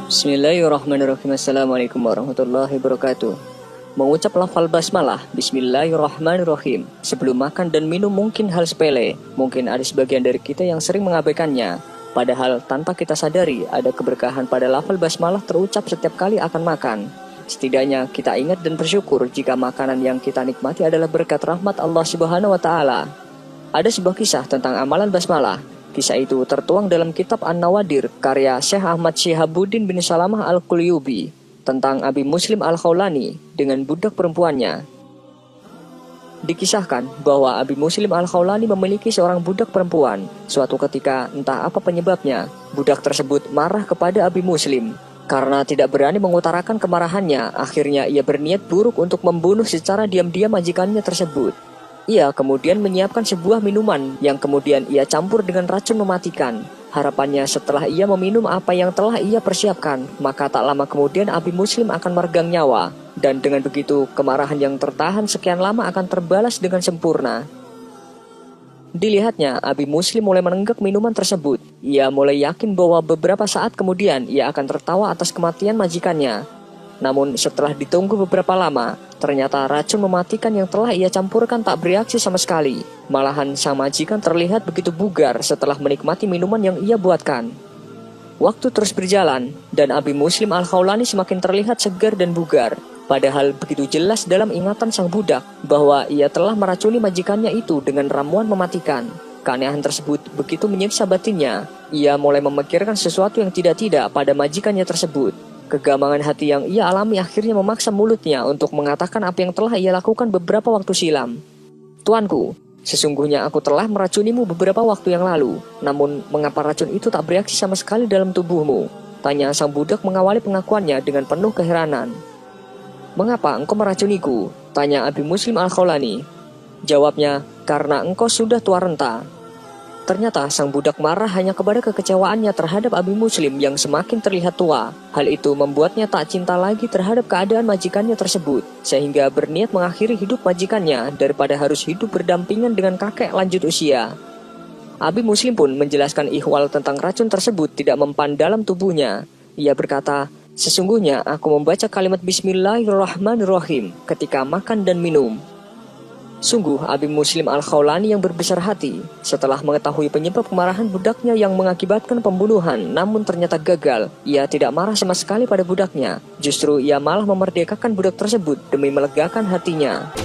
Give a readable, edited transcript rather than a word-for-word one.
Bismillahirrahmanirrahim. Assalamualaikum warahmatullahi wabarakatuh. Mengucap lafal basmalah, Bismillahirrahmanirrahim, sebelum makan dan minum mungkin hal sepele. Mungkin ada sebagian dari kita yang sering mengabaikannya. Padahal tanpa kita sadari, ada keberkahan pada lafal basmalah terucap setiap kali akan makan. Setidaknya kita ingat dan bersyukur jika makanan yang kita nikmati adalah berkat rahmat Allah Subhanahu wa Ta'ala. Ada sebuah kisah tentang amalan basmalah. Kisah itu tertuang dalam kitab An-Nawadir karya Syekh Ahmad Syihabuddin bin Salamah Al-Qulyubi tentang Abi Muslim Al-Khawlani dengan budak perempuannya. Dikisahkan bahwa Abi Muslim Al-Khawlani memiliki seorang budak perempuan. Suatu ketika, entah apa penyebabnya, budak tersebut marah kepada Abi Muslim. Karena tidak berani mengutarakan kemarahannya, akhirnya ia berniat buruk untuk membunuh secara diam-diam majikannya tersebut. Ia kemudian menyiapkan sebuah minuman yang kemudian ia campur dengan racun mematikan. Harapannya setelah ia meminum apa yang telah ia persiapkan, maka tak lama kemudian Abi Muslim akan meregang nyawa. Dan dengan begitu, kemarahan yang tertahan sekian lama akan terbalas dengan sempurna. Dilihatnya, Abi Muslim mulai menenggak minuman tersebut. Ia mulai yakin bahwa beberapa saat kemudian ia akan tertawa atas kematian majikannya. Namun setelah ditunggu beberapa lama, ternyata racun mematikan yang telah ia campurkan tak bereaksi sama sekali. Malahan sang majikan terlihat begitu bugar setelah menikmati minuman yang ia buatkan. Waktu terus berjalan, dan Abi Muslim Al-Khawlani semakin terlihat segar dan bugar. Padahal begitu jelas dalam ingatan sang budak bahwa ia telah meracuni majikannya itu dengan ramuan mematikan. Keanehan tersebut begitu menyiksa batinnya. Ia mulai memikirkan sesuatu yang tidak-tidak pada majikannya tersebut. Kegamangan hati yang ia alami akhirnya memaksa mulutnya untuk mengatakan apa yang telah ia lakukan beberapa waktu silam. "Tuanku, sesungguhnya aku telah meracunimu beberapa waktu yang lalu. Namun, mengapa racun itu tak bereaksi sama sekali dalam tubuhmu?" tanya sang budak mengawali pengakuannya dengan penuh keheranan. "Mengapa engkau meracuniku?" tanya Abi Muslim Al-Khawlani. Jawabnya, "Karena engkau sudah tua renta." Ternyata sang budak marah hanya kepada kekecewaannya terhadap Abi Muslim yang semakin terlihat tua. Hal itu membuatnya tak cinta lagi terhadap keadaan majikannya tersebut, sehingga berniat mengakhiri hidup majikannya daripada harus hidup berdampingan dengan kakek lanjut usia. Abi Muslim pun menjelaskan ihwal tentang racun tersebut tidak mempan dalam tubuhnya. Ia berkata, "Sesungguhnya aku membaca kalimat Bismillahirrahmanirrahim ketika makan dan minum." Sungguh Abi Muslim Al-Khawlani yang berbesar hati setelah mengetahui penyebab kemarahan budaknya yang mengakibatkan pembunuhan, namun ternyata gagal. Ia tidak marah sama sekali pada budaknya. Justru ia malah memerdekakan budak tersebut demi melegakan hatinya.